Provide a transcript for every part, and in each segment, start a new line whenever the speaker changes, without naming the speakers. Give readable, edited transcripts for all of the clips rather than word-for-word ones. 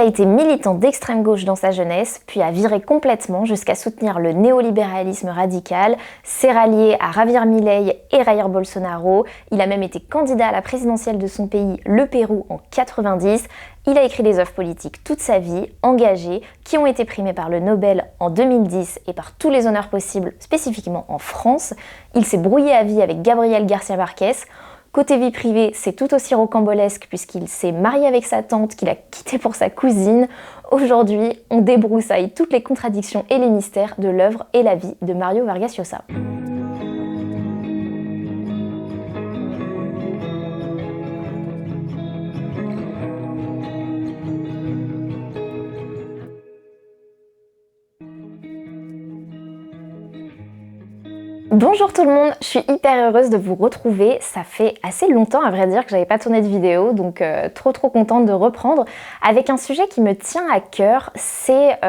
été militant d'extrême gauche dans sa jeunesse, puis a viré complètement jusqu'à soutenir le néolibéralisme radical, s'est rallié à Javier Milei et Jair Bolsonaro, il a même été candidat à la présidentielle de son pays, le Pérou, en 90. Il a écrit des œuvres politiques toute sa vie, engagées, qui ont été primées par le Nobel en 2010 et par tous les honneurs possibles, spécifiquement en France. Il s'est brouillé à vie avec Gabriel García Márquez. Côté vie privée, c'est tout aussi rocambolesque puisqu'il s'est marié avec sa tante, qu'il a quittée pour sa cousine. Aujourd'hui, on débroussaille toutes les contradictions et les mystères de l'œuvre et la vie de Mario Vargas Llosa. Bonjour tout le monde, je suis hyper heureuse de vous retrouver. Ça fait assez longtemps à vrai dire que j'avais pas tourné de vidéo, donc trop contente de reprendre avec un sujet qui me tient à cœur, c'est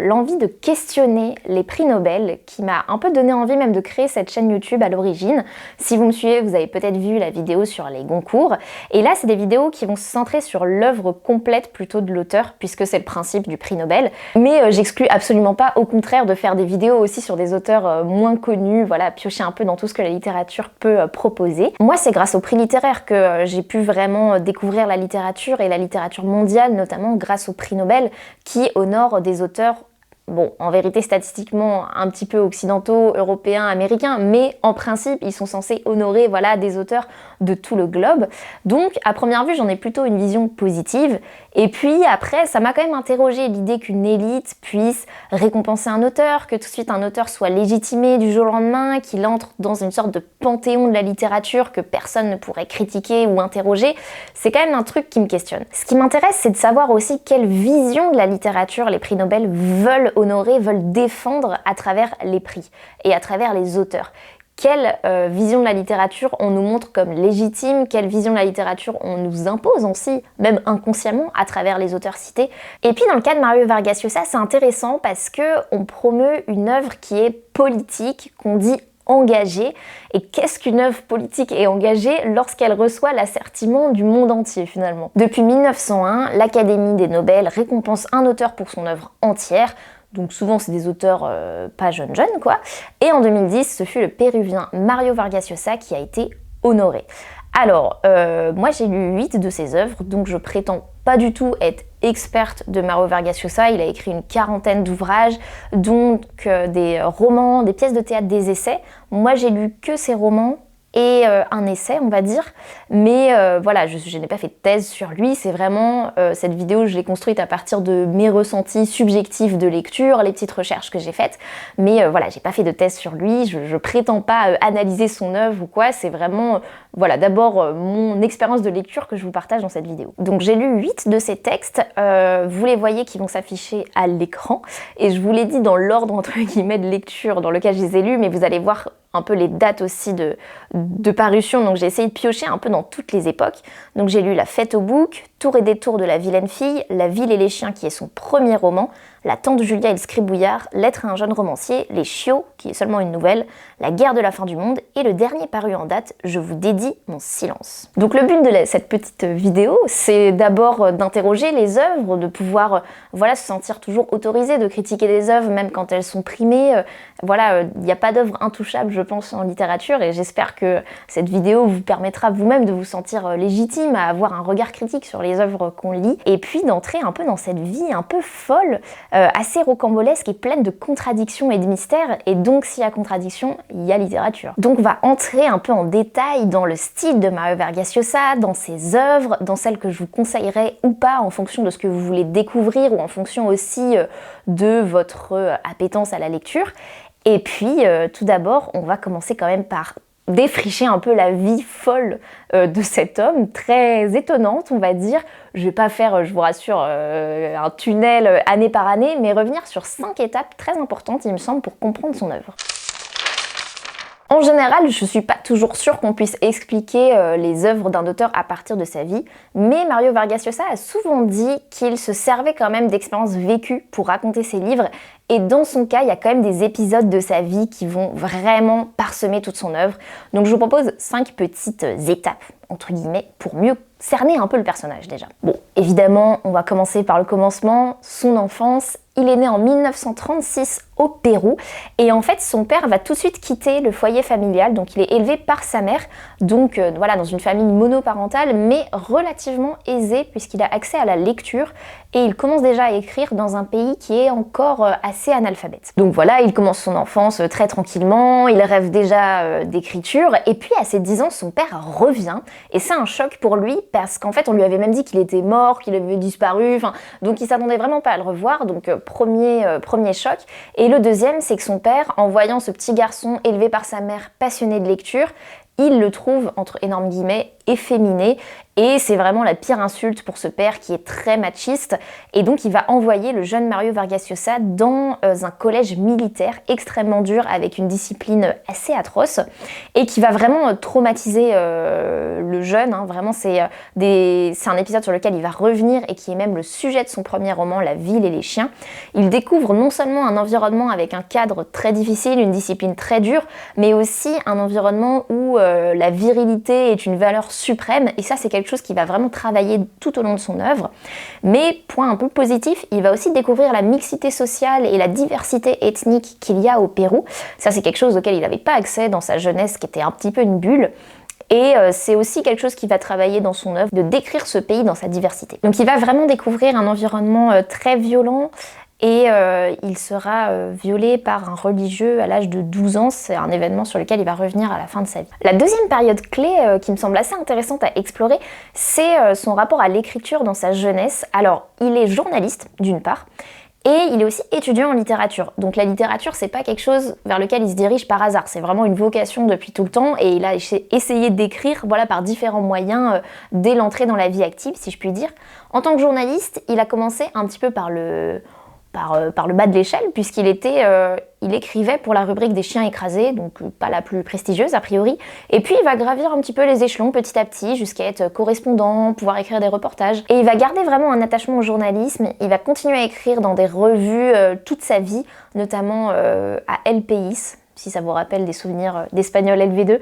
l'envie de questionner les prix Nobel qui m'a un peu donné envie même de créer cette chaîne YouTube à l'origine. Si vous me suivez, vous avez peut-être vu la vidéo sur les Goncourt, et là c'est des vidéos qui vont se centrer sur l'œuvre complète plutôt de l'auteur, puisque c'est le principe du prix Nobel, mais j'exclus absolument pas, au contraire, de faire des vidéos aussi sur des auteurs moins connus, voilà, piocher un peu dans tout ce que la littérature peut proposer. Moi, c'est grâce au prix littéraire que j'ai pu vraiment découvrir la littérature et la littérature mondiale, notamment grâce au prix Nobel qui honore des auteurs, bon, en vérité statistiquement un petit peu occidentaux, européens, américains, mais en principe ils sont censés honorer voilà, des auteurs de tout le globe. Donc à première vue j'en ai plutôt une vision positive, et puis après ça m'a quand même interrogé l'idée qu'une élite puisse récompenser un auteur, que tout de suite un auteur soit légitimé du jour au lendemain, qu'il entre dans une sorte de panthéon de la littérature que personne ne pourrait critiquer ou interroger. C'est quand même un truc qui me questionne. Ce qui m'intéresse, c'est de savoir aussi quelle vision de la littérature les prix Nobel veulent honorer, veulent défendre à travers les prix et à travers les auteurs. Quelle vision de la littérature on nous montre comme légitime, quelle vision de la littérature on nous impose aussi, même inconsciemment, à travers les auteurs cités. Et puis dans le cas de Mario Vargas Llosa, c'est intéressant parce qu'on promeut une œuvre qui est politique, qu'on dit engagée. Et qu'est-ce qu'une œuvre politique et engagée lorsqu'elle reçoit l'assertiment du monde entier finalement? Depuis 1901, l'Académie des Nobel récompense un auteur pour son œuvre entière. Donc souvent c'est des auteurs pas jeunes quoi. Et en 2010, ce fut le Péruvien Mario Vargas Llosa qui a été honoré. Alors, moi j'ai lu 8 de ses œuvres, donc je prétends pas du tout être experte de Mario Vargas Llosa. Il a écrit une quarantaine d'ouvrages, donc des romans, des pièces de théâtre, des essais. Moi j'ai lu que ses romans et un essai, on va dire, mais voilà, je n'ai pas fait de thèse sur lui, c'est vraiment, cette vidéo, je l'ai construite à partir de mes ressentis subjectifs de lecture, les petites recherches que j'ai faites, mais voilà, j'ai pas fait de thèse sur lui, je prétends pas analyser son œuvre ou quoi, c'est vraiment, voilà, d'abord mon expérience de lecture que je vous partage dans cette vidéo. Donc j'ai lu 8 de ces textes, vous les voyez qui vont s'afficher à l'écran, et je vous l'ai dit dans l'ordre entre guillemets de lecture dans lequel je les ai lus, mais vous allez voir un peu les dates aussi de parution, donc j'ai essayé de piocher un peu dans toutes les époques. Donc j'ai lu La Fête au bouc, Tour et détour de la vilaine fille, La ville et les chiens qui est son premier roman, La tante Julia et le scribouillard, Lettre à un jeune romancier, Les chiots qui est seulement une nouvelle, La guerre de la fin du monde et le dernier paru en date, Je vous dédie mon silence. Donc le but de cette petite vidéo, c'est d'abord d'interroger les œuvres, de pouvoir voilà, se sentir toujours autorisé de critiquer des œuvres même quand elles sont primées. Voilà, il n'y a pas d'œuvre intouchable je pense en littérature, et j'espère que cette vidéo vous permettra vous-même de vous sentir légitime à avoir un regard critique sur les œuvres qu'on lit, et puis d'entrer un peu dans cette vie un peu folle, assez rocambolesque et pleine de contradictions et de mystères, et donc s'il y a contradiction, il y a littérature. Donc on va entrer un peu en détail dans le style de Mario Vargas Llosa, dans ses œuvres, dans celles que je vous conseillerais ou pas en fonction de ce que vous voulez découvrir ou en fonction aussi de votre appétence à la lecture. Et puis, tout d'abord, on va commencer quand même par défricher un peu la vie folle de cet homme, très étonnante, on va dire. Je vais pas faire, je vous rassure, un tunnel année par année, mais revenir sur 5 étapes très importantes, il me semble, pour comprendre son œuvre. En général, je suis pas toujours sûre qu'on puisse expliquer les œuvres d'un auteur à partir de sa vie, mais Mario Vargas Llosa a souvent dit qu'il se servait quand même d'expériences vécues pour raconter ses livres, et dans son cas, il y a quand même des épisodes de sa vie qui vont vraiment parsemer toute son œuvre. Donc je vous propose 5 petites étapes, entre guillemets, pour mieux cerner un peu le personnage déjà. Bon, évidemment, on va commencer par le commencement, son enfance. Il est né en 1936 au Pérou et en fait son père va tout de suite quitter le foyer familial, donc il est élevé par sa mère, donc voilà, dans une famille monoparentale mais relativement aisée puisqu'il a accès à la lecture et il commence déjà à écrire dans un pays qui est encore assez analphabète. Donc voilà, il commence son enfance très tranquillement, il rêve déjà d'écriture et puis à ses 10 ans son père revient et c'est un choc pour lui parce qu'en fait on lui avait même dit qu'il était mort, qu'il avait disparu, donc il s'attendait vraiment pas à le revoir, donc premier choc. Et le deuxième, c'est que son père, en voyant ce petit garçon élevé par sa mère passionné de lecture, il le trouve, entre énormes guillemets, efféminé. Et c'est vraiment la pire insulte pour ce père qui est très machiste. Et donc il va envoyer le jeune Mario Vargas Llosa dans un collège militaire extrêmement dur avec une discipline assez atroce et qui va vraiment traumatiser le jeune. Vraiment, c'est un épisode sur lequel il va revenir et qui est même le sujet de son premier roman, La ville et les chiens. Il découvre non seulement un environnement avec un cadre très difficile, une discipline très dure, mais aussi un environnement où la virilité est une valeur suprême. Et ça, c'est quelque chose qui va vraiment travailler tout au long de son œuvre. Mais, point un peu positif, il va aussi découvrir la mixité sociale et la diversité ethnique qu'il y a au Pérou. Ça, c'est quelque chose auquel il n'avait pas accès dans sa jeunesse, qui était un petit peu une bulle. Et c'est aussi quelque chose qui va travailler dans son œuvre, de décrire ce pays dans sa diversité. Donc il va vraiment découvrir un environnement très violent, et il sera violé par un religieux à l'âge de 12 ans. C'est un événement sur lequel il va revenir à la fin de sa vie. La deuxième période clé qui me semble assez intéressante à explorer, c'est son rapport à l'écriture dans sa jeunesse. Alors, il est journaliste, d'une part, et il est aussi étudiant en littérature. Donc la littérature, c'est pas quelque chose vers lequel il se dirige par hasard. C'est vraiment une vocation depuis tout le temps et il a essayé d'écrire par différents moyens dès l'entrée dans la vie active, si je puis dire. En tant que journaliste, il a commencé un petit peu par le bas de l'échelle, puisqu'il il écrivait pour la rubrique des chiens écrasés, donc pas la plus prestigieuse a priori, et puis il va gravir un petit peu les échelons petit à petit jusqu'à être correspondant, pouvoir écrire des reportages, et il va garder vraiment un attachement au journalisme. Il va continuer à écrire dans des revues toute sa vie, notamment à El País, si ça vous rappelle des souvenirs d'Espagnol LV2,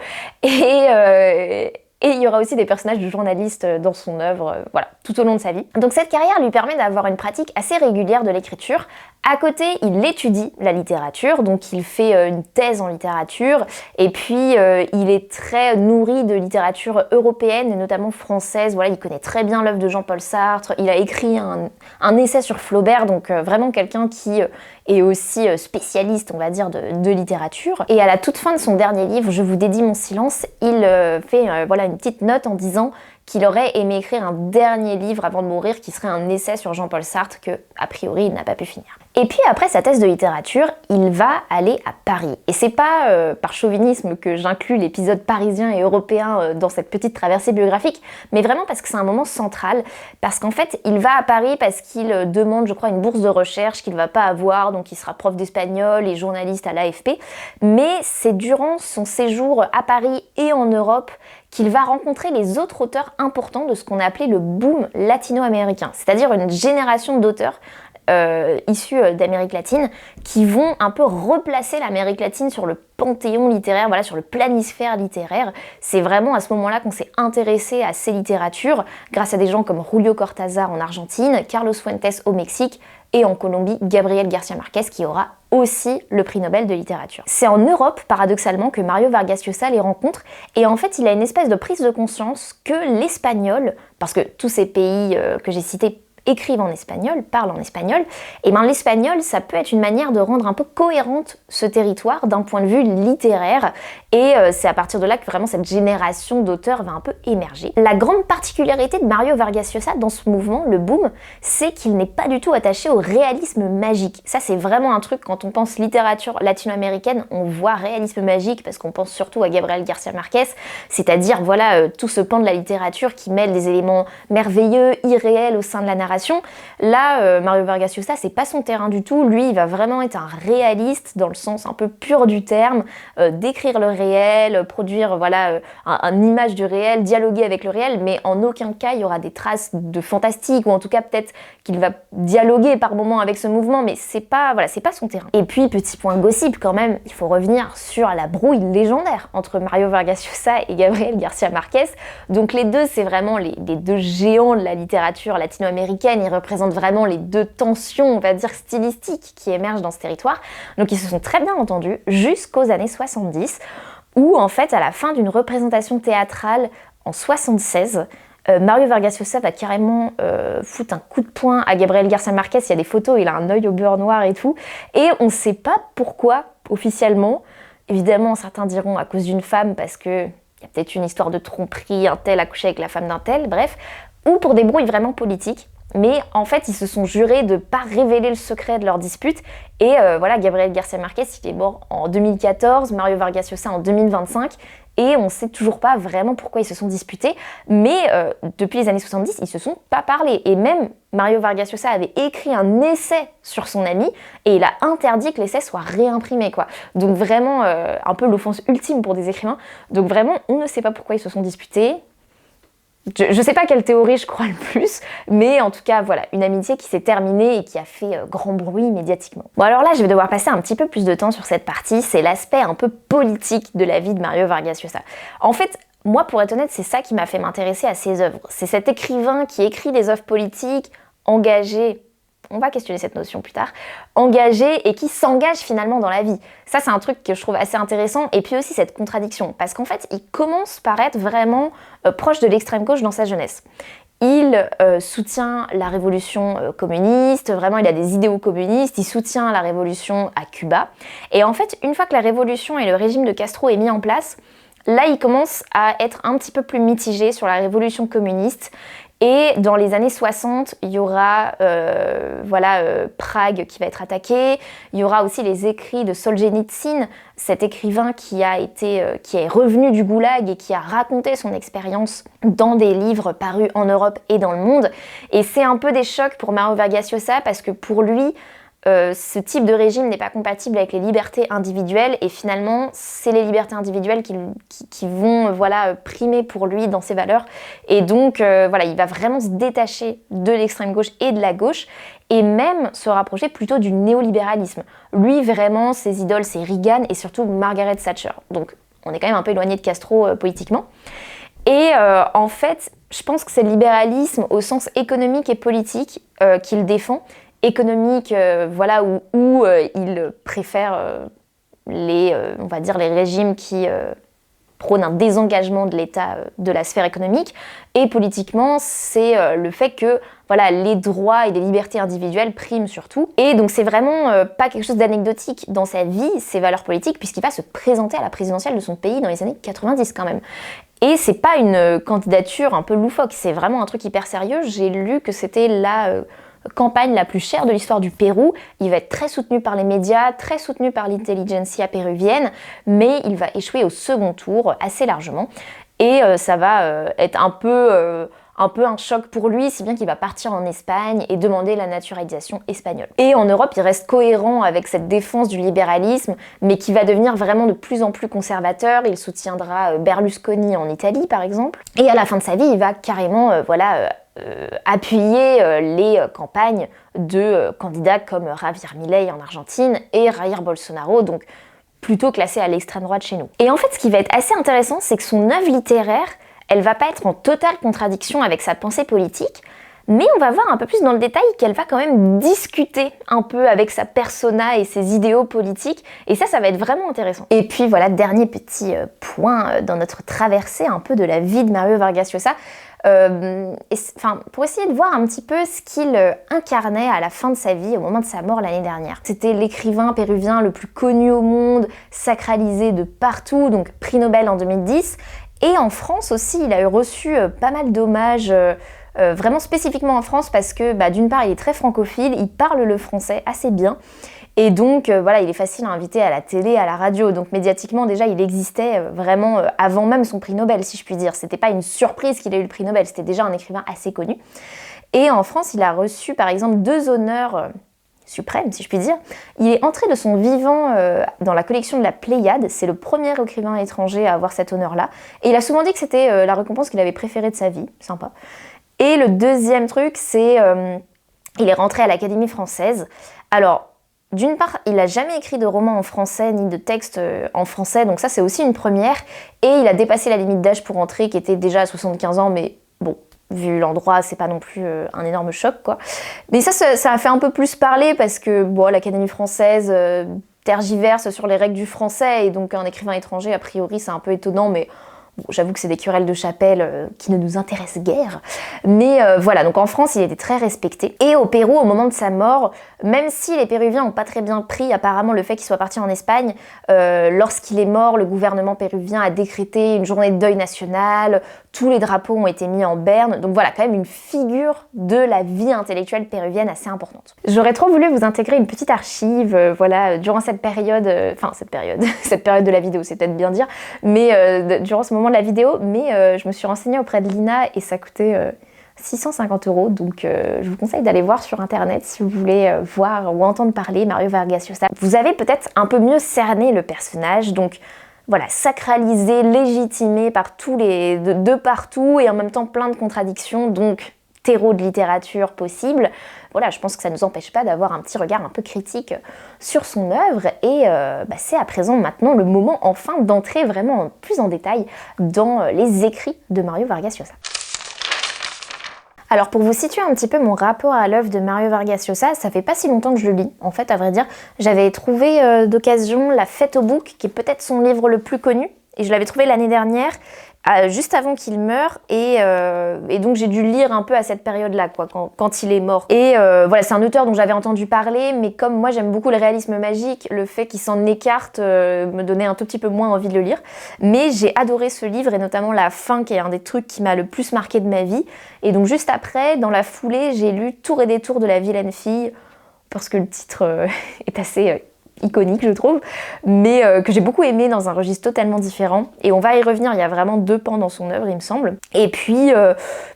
et il y aura aussi des personnages de journalistes dans son œuvre, voilà, tout au long de sa vie. Donc cette carrière lui permet d'avoir une pratique assez régulière de l'écriture. À côté, il étudie la littérature, donc il fait une thèse en littérature, et puis il est très nourri de littérature européenne, et notamment française. Voilà, il connaît très bien l'œuvre de Jean-Paul Sartre, il a écrit un essai sur Flaubert, donc vraiment quelqu'un qui est aussi spécialiste, on va dire, de littérature. Et à la toute fin de son dernier livre, Je vous dédie mon silence, il fait une petite note en disant qu'il aurait aimé écrire un dernier livre avant de mourir, qui serait un essai sur Jean-Paul Sartre que, a priori, il n'a pas pu finir. Et puis après sa thèse de littérature, il va aller à Paris. Et c'est pas par chauvinisme que j'inclus l'épisode parisien et européen dans cette petite traversée biographique, mais vraiment parce que c'est un moment central, parce qu'en fait, il va à Paris parce qu'il demande, je crois, une bourse de recherche qu'il va pas avoir, donc il sera prof d'espagnol et journaliste à l'AFP, mais c'est durant son séjour à Paris et en Europe qu'il va rencontrer les autres auteurs importants de ce qu'on a appelé le boom latino-américain, c'est-à-dire une génération d'auteurs issus d'Amérique latine qui vont un peu replacer l'Amérique latine sur le panthéon littéraire, voilà, sur le planisphère littéraire. C'est vraiment à ce moment-là qu'on s'est intéressé à ces littératures grâce à des gens comme Julio Cortázar en Argentine, Carlos Fuentes au Mexique et en Colombie, Gabriel García Márquez qui aura aussi le prix Nobel de littérature. C'est en Europe, paradoxalement, que Mario Vargas Llosa les rencontre et en fait il a une espèce de prise de conscience que l'espagnol, parce que tous ces pays que j'ai cités écrivent en espagnol, parlent en espagnol, et bien l'espagnol, ça peut être une manière de rendre un peu cohérente ce territoire d'un point de vue littéraire, et c'est à partir de là que vraiment cette génération d'auteurs va un peu émerger. La grande particularité de Mario Vargas Llosa dans ce mouvement, le boom, c'est qu'il n'est pas du tout attaché au réalisme magique. Ça, c'est vraiment un truc, quand on pense littérature latino-américaine, on voit réalisme magique parce qu'on pense surtout à Gabriel García Márquez, c'est-à-dire, voilà, tout ce pan de la littérature qui mêle des éléments merveilleux, irréels au sein de la narration, narration. Là, Mario Vargas Llosa, c'est pas son terrain du tout. Lui, il va vraiment être un réaliste dans le sens un peu pur du terme, décrire le réel, produire voilà une image du réel, dialoguer avec le réel, mais en aucun cas il y aura des traces de fantastique, ou en tout cas peut-être qu'il va dialoguer par moments avec ce mouvement, mais c'est pas son terrain. Et puis petit point gossip quand même, il faut revenir sur la brouille légendaire entre Mario Vargas Llosa et Gabriel García Márquez. Donc les deux, c'est vraiment les deux géants de la littérature latino-américaine. Ils représentent vraiment les deux tensions, on va dire stylistiques, qui émergent dans ce territoire. Donc ils se sont très bien entendus jusqu'aux années 70, où en fait à la fin d'une représentation théâtrale en 76, Mario Vargas Llosa va carrément foutre un coup de poing à Gabriel García Márquez. Il y a des photos, il a un œil au beurre noir et tout. Et on ne sait pas pourquoi, officiellement. Évidemment, certains diront à cause d'une femme, parce qu'il y a peut-être une histoire de tromperie, un tel a couché avec la femme d'un tel, bref. Ou pour des brouilles vraiment politiques. Mais en fait, ils se sont jurés de ne pas révéler le secret de leur dispute. Et voilà, Gabriel García Márquez, il est mort en 2014, Mario Vargas Llosa en 2025. Et on ne sait toujours pas vraiment pourquoi ils se sont disputés, mais depuis les années 70, ils se sont pas parlé. Et même Mario Vargas Llosa avait écrit un essai sur son ami, et il a interdit que l'essai soit réimprimé, quoi. Donc vraiment, un peu l'offense ultime pour des écrivains. Donc vraiment, on ne sait pas pourquoi ils se sont disputés. Je sais pas quelle théorie je crois le plus, mais en tout cas, voilà, une amitié qui s'est terminée et qui a fait grand bruit médiatiquement. Bon alors là, je vais devoir passer un petit peu plus de temps sur cette partie, c'est l'aspect un peu politique de la vie de Mario Vargas Llosa. En fait, moi, pour être honnête, c'est ça qui m'a fait m'intéresser à ses œuvres. C'est cet écrivain qui écrit des œuvres politiques, engagé, on va questionner cette notion plus tard, engagé et qui s'engage finalement dans la vie. Ça, c'est un truc que je trouve assez intéressant. Et puis aussi cette contradiction, parce qu'en fait, il commence par être vraiment proche de l'extrême gauche dans sa jeunesse. Il soutient la révolution communiste, vraiment il a des idéaux communistes, il soutient la révolution à Cuba. Et en fait, une fois que la révolution et le régime de Castro est mis en place, là, il commence à être un petit peu plus mitigé sur la révolution communiste. Et dans les années 60, il y aura Prague qui va être attaquée. Il y aura aussi les écrits de Solzhenitsyn, cet écrivain qui est revenu du goulag et qui a raconté son expérience dans des livres parus en Europe et dans le monde. Et c'est un peu des chocs pour Mario Vargas Llosa parce que pour lui, ce type de régime n'est pas compatible avec les libertés individuelles et finalement c'est les libertés individuelles qui vont primer pour lui dans ses valeurs et donc il va vraiment se détacher de l'extrême gauche et de la gauche et même se rapprocher plutôt du néolibéralisme. Lui vraiment ses idoles c'est Reagan et surtout Margaret Thatcher, donc on est quand même un peu éloigné de Castro politiquement. Et en fait je pense que c'est le libéralisme au sens économique et politique qu'il défend, économique, où il préfère les régimes qui prônent un désengagement de l'État de la sphère économique, et politiquement, c'est le fait que les droits et les libertés individuelles priment surtout. Et donc c'est vraiment pas quelque chose d'anecdotique dans sa vie, ses valeurs politiques, puisqu'il va se présenter à la présidentielle de son pays dans les années 90 quand même. Et c'est pas une candidature un peu loufoque, c'est vraiment un truc hyper sérieux. J'ai lu que c'était la campagne la plus chère de l'histoire du Pérou. Il va être très soutenu par les médias, très soutenu par l'intelligentsia péruvienne, mais il va échouer au second tour assez largement. Et ça va être un peu un choc pour lui, si bien qu'il va partir en Espagne et demander la naturalisation espagnole. Et en Europe, il reste cohérent avec cette défense du libéralisme, mais qui va devenir vraiment de plus en plus conservateur. Il soutiendra Berlusconi en Italie, par exemple. Et à la fin de sa vie, il va carrément appuyer les campagnes de candidats comme Javier Milei en Argentine et Jair Bolsonaro, donc plutôt classé à l'extrême droite chez nous. Et en fait, ce qui va être assez intéressant, c'est que son œuvre littéraire, elle va pas être en totale contradiction avec sa pensée politique, mais on va voir un peu plus dans le détail qu'elle va quand même discuter un peu avec sa persona et ses idéaux politiques, et ça va être vraiment intéressant. Et puis voilà, dernier petit point dans notre traversée un peu de la vie de Mario Vargas Llosa, pour essayer de voir un petit peu ce qu'il incarnait à la fin de sa vie, au moment de sa mort l'année dernière. C'était l'écrivain péruvien le plus connu au monde, sacralisé de partout, donc prix Nobel en 2010, et en France aussi, il a reçu pas mal d'hommages, vraiment spécifiquement en France, parce que d'une part, il est très francophile, il parle le français assez bien, et donc il est facile à inviter à la télé, à la radio, donc médiatiquement déjà il existait vraiment avant même son prix Nobel, si je puis dire. C'était pas une surprise qu'il ait eu le prix Nobel, c'était déjà un écrivain assez connu. Et en France, il a reçu par exemple 2 honneurs suprême, si je puis dire. Il est entré de son vivant dans la collection de la Pléiade, c'est le premier écrivain étranger à avoir cet honneur-là, et il a souvent dit que c'était la récompense qu'il avait préférée de sa vie, sympa. Et le deuxième truc, c'est il est rentré à l'Académie française. Alors, d'une part, il n'a jamais écrit de roman en français, ni de texte en français, donc ça c'est aussi une première, et il a dépassé la limite d'âge pour entrer, qui était déjà à 75 ans, mais bon, vu l'endroit, c'est pas non plus un énorme choc, quoi. Mais ça a fait un peu plus parler parce que bon, l'Académie française tergiverse sur les règles du français et donc un écrivain étranger, a priori, c'est un peu étonnant, mais bon, j'avoue que c'est des querelles de chapelle qui ne nous intéressent guère. Mais voilà, donc en France, il était très respecté. Et au Pérou, au moment de sa mort, même si les Péruviens n'ont pas très bien pris apparemment le fait qu'il soit parti en Espagne, lorsqu'il est mort, le gouvernement péruvien a décrété une journée de deuil national, tous les drapeaux ont été mis en berne, donc voilà, quand même une figure de la vie intellectuelle péruvienne assez importante. J'aurais trop voulu vous intégrer une petite archive, voilà, durant cette période, cette période de la vidéo, c'est peut-être bien dire, mais durant ce moment de la vidéo, mais je me suis renseignée auprès de l'INA et ça coûtait 650 €, donc je vous conseille d'aller voir sur internet si vous voulez voir ou entendre parler Mario Vargas Llosa. Vous avez peut-être un peu mieux cerné le personnage, donc voilà, sacralisé, légitimé par de partout et en même temps plein de contradictions, donc terreau de littérature possible. Voilà, je pense que ça ne nous empêche pas d'avoir un petit regard un peu critique sur son œuvre et c'est à présent maintenant le moment enfin d'entrer vraiment plus en détail dans les écrits de Mario Vargas Llosa. Alors pour vous situer un petit peu mon rapport à l'œuvre de Mario Vargas Llosa, ça fait pas si longtemps que je le lis. En fait, à vrai dire, j'avais trouvé d'occasion La Fête au bouc, qui est peut-être son livre le plus connu, et je l'avais trouvé l'année dernière, juste avant qu'il meure, et donc j'ai dû lire un peu à cette période-là, quoi, quand il est mort. Et voilà, c'est un auteur dont j'avais entendu parler, mais comme moi j'aime beaucoup le réalisme magique, le fait qu'il s'en écarte me donnait un tout petit peu moins envie de le lire. Mais j'ai adoré ce livre, et notamment la fin, qui est un des trucs qui m'a le plus marqué de ma vie. Et donc juste après, dans la foulée, j'ai lu Tour et détour de la vilaine fille, parce que le titre est assez iconique, je trouve, mais que j'ai beaucoup aimé dans un registre totalement différent. Et on va y revenir, il y a vraiment 2 pans dans son œuvre, il me semble. Et puis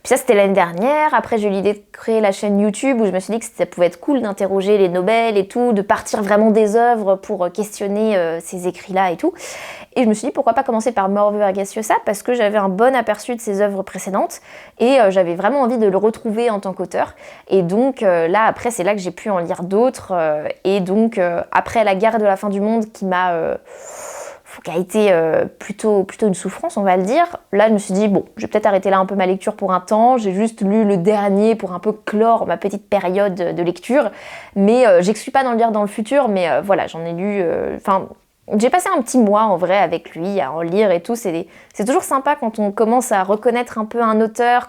ça, c'était l'année dernière. Après, j'ai eu l'idée de créer la chaîne YouTube où je me suis dit que ça pouvait être cool d'interroger les Nobel et tout, de partir vraiment des œuvres pour questionner ces écrits-là et tout. Et je me suis dit, pourquoi pas commencer par Mario Vargas Llosa, parce que j'avais un bon aperçu de ses œuvres précédentes et j'avais vraiment envie de le retrouver en tant qu'auteur. Et donc là, après, c'est là que j'ai pu en lire d'autres. Et donc, après La guerre de la fin du monde, qui a été plutôt une souffrance, on va le dire. Là, je me suis dit, bon, je vais peut-être arrêter là un peu ma lecture pour un temps. J'ai juste lu le dernier pour un peu clore ma petite période de lecture. Mais j'exclus pas d'en lire dans le futur, mais voilà, j'en ai lu... j'ai passé un petit mois en vrai avec lui à en lire et tout. C'est toujours sympa quand on commence à reconnaître un peu un auteur,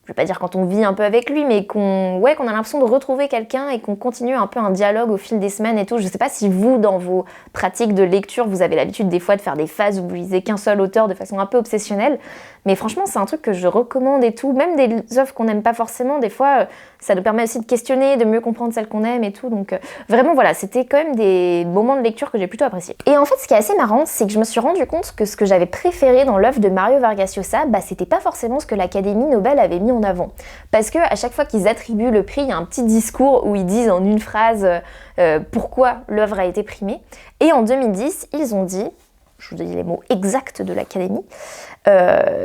je vais pas dire quand on vit un peu avec lui, mais qu'on a l'impression de retrouver quelqu'un et qu'on continue un peu un dialogue au fil des semaines et tout. Je sais pas si vous, dans vos pratiques de lecture, vous avez l'habitude des fois de faire des phases où vous lisez qu'un seul auteur de façon un peu obsessionnelle, mais franchement c'est un truc que je recommande et tout. Même des œuvres qu'on n'aime pas forcément, des fois ça nous permet aussi de questionner, de mieux comprendre celles qu'on aime et tout. Donc vraiment voilà, c'était quand même des moments de lecture que j'ai plutôt appréciés. Et en fait, ce qui est assez marrant, c'est que je me suis rendu compte que ce que j'avais préféré dans l'œuvre de Mario Vargas Llosa, c'était pas forcément ce que l'Académie Nobel avait mis en avant. Parce que à chaque fois qu'ils attribuent le prix, il y a un petit discours où ils disent en une phrase pourquoi l'œuvre a été primée. Et en 2010, ils ont dit, je vous dis les mots exacts de l'Académie,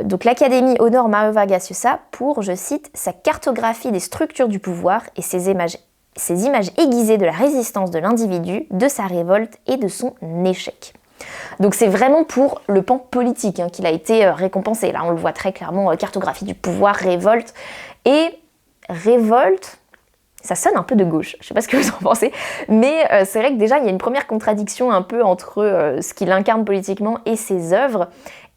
donc l'Académie honore Mario Vargas Llosa pour, je cite, sa cartographie des structures du pouvoir et ses images aiguisées de la résistance de l'individu, de sa révolte et de son échec. Donc c'est vraiment pour le pan politique qu'il a été récompensé. Là on le voit très clairement, cartographie du pouvoir, révolte. Et révolte, ça sonne un peu de gauche, je sais pas ce que vous en pensez, mais c'est vrai que déjà il y a une première contradiction un peu entre ce qu'il incarne politiquement et ses œuvres.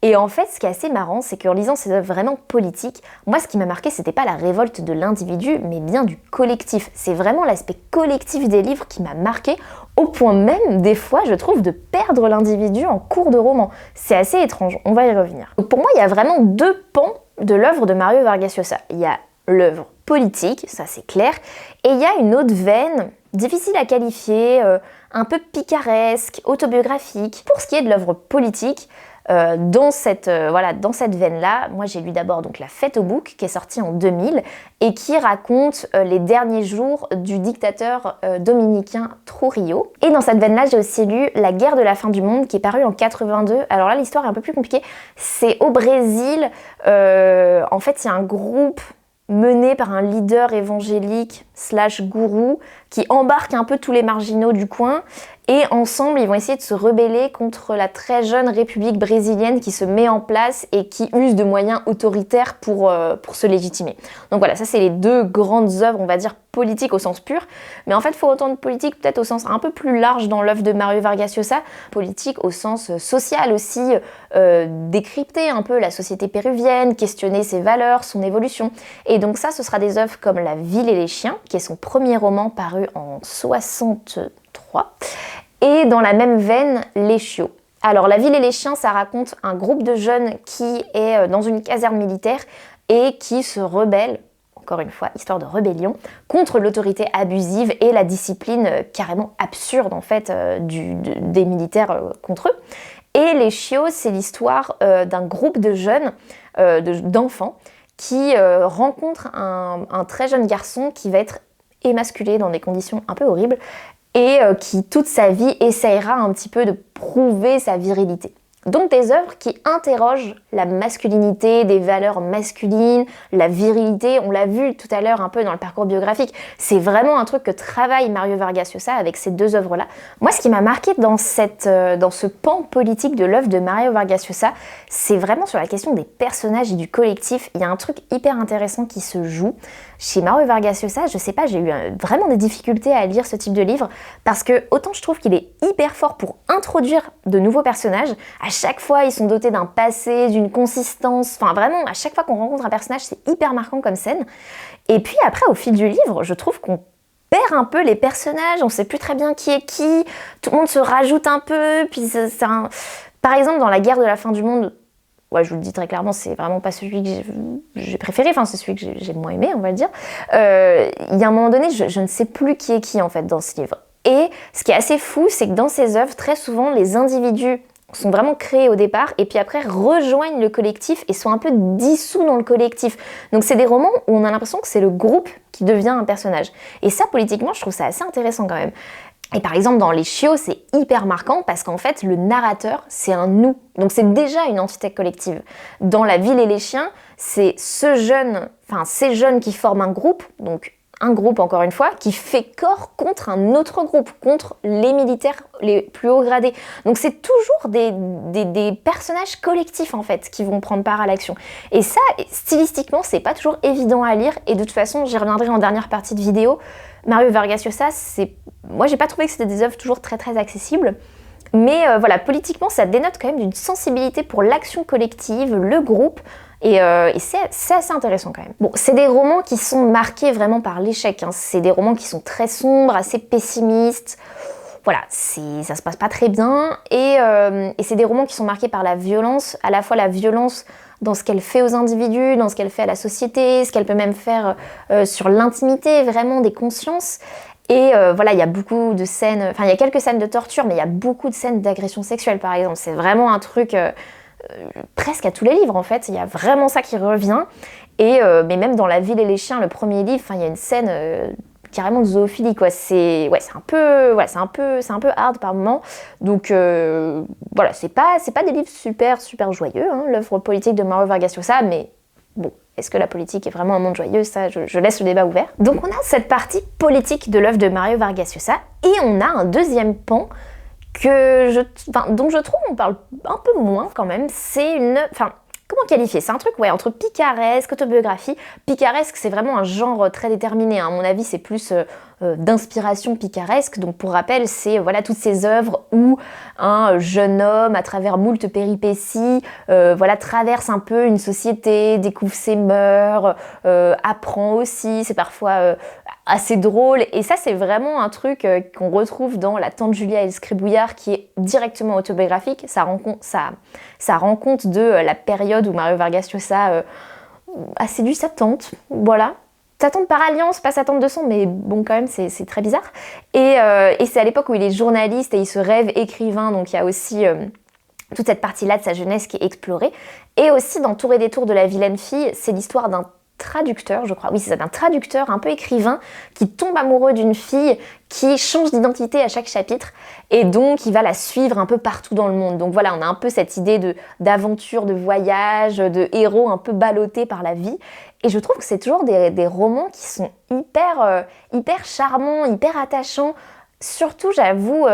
Et en fait, ce qui est assez marrant, c'est qu'en lisant ces œuvres vraiment politiques, moi ce qui m'a marqué, c'était pas la révolte de l'individu, mais bien du collectif. C'est vraiment l'aspect collectif des livres qui m'a marqué, au point même, des fois, je trouve, de perdre l'individu en cours de roman. C'est assez étrange, on va y revenir. Donc pour moi, il y a vraiment 2 pans de l'œuvre de Mario Vargas Llosa. Il y a l'œuvre politique, ça c'est clair, et il y a une autre veine, difficile à qualifier, un peu picaresque, autobiographique. Pour ce qui est de l'œuvre politique, Dans cette veine-là, moi j'ai lu d'abord donc La Fête au bouc, qui est sortie en 2000 et qui raconte les derniers jours du dictateur dominicain Trujillo. Et dans cette veine-là, j'ai aussi lu La guerre de la fin du monde, qui est parue en 82. Alors là, l'histoire est un peu plus compliquée. C'est au Brésil. En fait, il y a un groupe mené par un leader évangélique / gourou qui embarque un peu tous les marginaux du coin et ensemble ils vont essayer de se rebeller contre la très jeune république brésilienne qui se met en place et qui use de moyens autoritaires pour se légitimer. Donc voilà, ça c'est les deux grandes œuvres, on va dire politiques au sens pur, mais en fait il faut entendre politique peut-être au sens un peu plus large dans l'œuvre de Mario Vargas Llosa, politique au sens social aussi, décrypter un peu la société péruvienne, questionner ses valeurs, son évolution. Et donc ça, ce sera des œuvres comme La Ville et les chiens, qui est son premier roman paru en 63, et dans la même veine, Les chiots. Alors La Ville et les chiens, ça raconte un groupe de jeunes qui est dans une caserne militaire et qui se rebelle, encore une fois, histoire de rébellion, contre l'autorité abusive et la discipline carrément absurde en fait des militaires contre eux. Et Les chiots, c'est l'histoire d'un groupe de jeunes, d'enfants, qui rencontrent un très jeune garçon qui va être émasculé dans des conditions un peu horribles et qui toute sa vie essayera un petit peu de prouver sa virilité. Donc des œuvres qui interrogent la masculinité, des valeurs masculines, la virilité, on l'a vu tout à l'heure un peu dans le parcours biographique, c'est vraiment un truc que travaille Mario Vargas Llosa avec ces deux œuvres-là. Moi ce qui m'a marqué dans ce pan politique de l'œuvre de Mario Vargas Llosa, c'est vraiment sur la question des personnages et du collectif. Il y a un truc hyper intéressant qui se joue. Chez Mario Vargas Llosa, je sais pas, j'ai eu vraiment des difficultés à lire ce type de livre parce que autant je trouve qu'il est hyper fort pour introduire de nouveaux personnages, à chaque fois ils sont dotés d'un passé, d'une consistance, enfin vraiment à chaque fois qu'on rencontre un personnage c'est hyper marquant comme scène. Et puis après au fil du livre, je trouve qu'on perd un peu les personnages, on sait plus très bien qui est qui, tout le monde se rajoute un peu, puis par exemple dans La guerre de la fin du monde, ouais, je vous le dis très clairement, c'est vraiment pas celui que j'ai préféré, enfin c'est celui que j'ai le moins aimé, on va le dire. Il y a un moment donné, je ne sais plus qui est qui en fait dans ce livre. Et ce qui est assez fou, c'est que dans ces œuvres, très souvent, les individus sont vraiment créés au départ et puis après rejoignent le collectif et sont un peu dissous dans le collectif. Donc c'est des romans où on a l'impression que c'est le groupe qui devient un personnage. Et ça, politiquement, je trouve ça assez intéressant quand même. Et par exemple, dans Les chiots, c'est hyper marquant parce qu'en fait, le narrateur, c'est un nous. Donc c'est déjà une entité collective. Dans La Ville et les chiens, c'est ces jeunes qui forment un groupe, donc un groupe encore une fois, qui fait corps contre un autre groupe, contre les militaires les plus hauts gradés. Donc c'est toujours des personnages collectifs en fait qui vont prendre part à l'action. Et ça, stylistiquement, c'est pas toujours évident à lire et de toute façon, j'y reviendrai en dernière partie de vidéo. Mario Vargas Llosa, moi j'ai pas trouvé que c'était des œuvres toujours très très accessibles. Mais voilà, politiquement, ça dénote quand même d'une sensibilité pour l'action collective, le groupe, et c'est assez intéressant quand même. Bon, c'est des romans qui sont marqués vraiment par l'échec, hein. C'est des romans qui sont très sombres, assez pessimistes. Voilà, ça se passe pas très bien, et c'est des romans qui sont marqués par la violence, à la fois la violence dans ce qu'elle fait aux individus, dans ce qu'elle fait à la société, ce qu'elle peut même faire sur l'intimité, vraiment des consciences. Et voilà, il y a beaucoup de scènes, enfin il y a quelques scènes de torture, mais il y a beaucoup de scènes d'agression sexuelle par exemple. C'est vraiment un truc presque à tous les livres en fait, il y a vraiment ça qui revient. Mais même dans La Ville et les chiens, le premier livre, il y a une scène carrément de zoophilie quoi. C'est un peu hard par moment. Donc voilà, c'est pas des livres super joyeux, hein, l'œuvre politique de Mario Vargas Llosa, mais bon. Est-ce que la politique est vraiment un monde joyeux? Ça, je laisse le débat ouvert. Donc on a cette partie politique de l'œuvre de Mario Vargas Llosa et on a un deuxième pan dont je trouve on parle un peu moins quand même. C'est comment qualifier? C'est un truc entre picaresque, autobiographie. Picaresque, c'est vraiment un genre très déterminé, hein. À mon avis, c'est plus d'inspiration picaresque. Donc pour rappel, c'est toutes ces œuvres où un jeune homme, à travers moult péripéties, traverse un peu une société, découvre ses mœurs, apprend aussi. C'est parfois assez drôle. Et ça, c'est vraiment un truc qu'on retrouve dans La Tante Julia et le Scribouillard, qui est directement autobiographique. Ça rend compte de la période où Mario Vargas Llosa a séduit sa tante. Voilà. Sa tante par alliance, pas sa tante de sang, mais bon, quand même, c'est très bizarre. Et c'est à l'époque où il est journaliste et il se rêve écrivain, donc il y a aussi toute cette partie-là de sa jeunesse qui est explorée. Et aussi dans Tour et détour de la vilaine fille, c'est l'histoire d'un traducteur, je crois, oui c'est ça, d'un traducteur un peu écrivain qui tombe amoureux d'une fille qui change d'identité à chaque chapitre et donc il va la suivre un peu partout dans le monde. Donc voilà, on a un peu cette idée d'aventure, de voyage, de héros un peu ballottés par la vie. Et je trouve que c'est toujours des romans qui sont hyper charmants, hyper attachants. Surtout, j'avoue,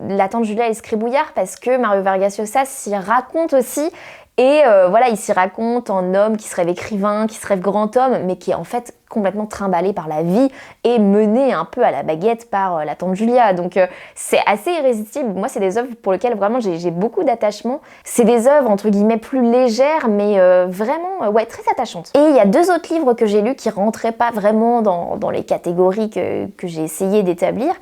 La Tante Julia Escribouillard, parce que Mario Vargas Llosa s'y raconte aussi. Et voilà, il s'y raconte en homme qui se rêve écrivain, qui se rêve grand homme, mais qui est en fait complètement trimballé par la vie et mené un peu à la baguette par la tante Julia. Donc c'est assez irrésistible. Moi, c'est des œuvres pour lesquelles vraiment j'ai beaucoup d'attachement. C'est des œuvres entre guillemets plus légères, mais vraiment ouais, très attachantes. Et il y a 2 autres livres que j'ai lus qui rentraient pas vraiment dans les catégories que j'ai essayé d'établir.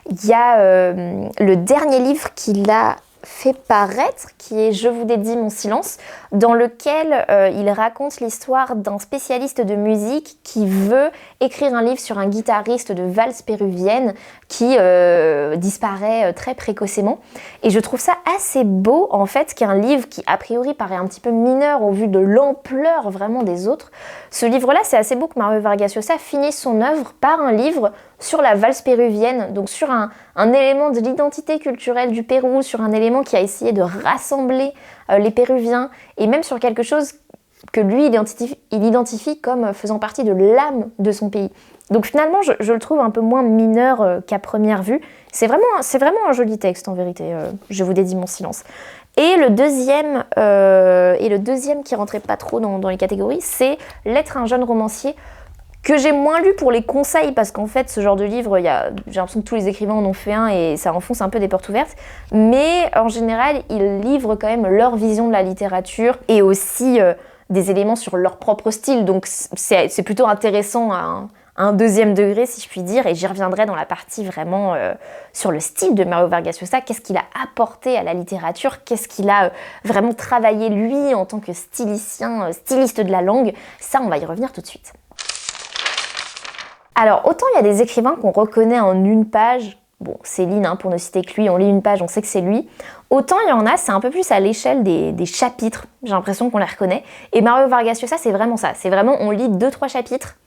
Il y a le dernier livre qu'il a fait paraître, qui est Je vous dédie mon silence, dans lequel il raconte l'histoire d'un spécialiste de musique qui veut écrire un livre sur un guitariste de valse péruvienne qui disparaît très précocement. Et je trouve ça assez beau, en fait, qu'un livre qui, a priori, paraît un petit peu mineur au vu de l'ampleur vraiment des autres. Ce livre-là, c'est assez beau que Mario Vargas Llosa finisse son œuvre par un livre sur la valse péruvienne, donc sur un élément de l'identité culturelle du Pérou, sur un élément qui a essayé de rassembler les Péruviens, et même sur quelque chose que lui, il identifie comme faisant partie de l'âme de son pays. Donc finalement, je le trouve un peu moins mineur qu'à première vue. C'est vraiment un joli texte en vérité, Je vous dédie mon silence. Et le deuxième qui rentrait pas trop dans les catégories, c'est L'être un jeune romancier, que j'ai moins lu pour les conseils, parce qu'en fait, ce genre de livre, j'ai l'impression que tous les écrivains en ont fait un et ça enfonce un peu des portes ouvertes. Mais en général, ils livrent quand même leur vision de la littérature et aussi des éléments sur leur propre style. Donc c'est plutôt intéressant à un deuxième degré, si je puis dire, et j'y reviendrai dans la partie vraiment sur le style de Mario Vargas Llosa, qu'est-ce qu'il a apporté à la littérature, qu'est-ce qu'il a vraiment travaillé lui en tant que stylicien, styliste de la langue. Ça, on va y revenir tout de suite. Alors, autant il y a des écrivains qu'on reconnaît en une page, bon, Céline, hein, pour ne citer que lui, on lit une page, on sait que c'est lui, autant il y en a, c'est un peu plus à l'échelle des chapitres, j'ai l'impression qu'on les reconnaît, et Mario Vargas Llosa, c'est vraiment ça, c'est vraiment, on lit 2-3 chapitres,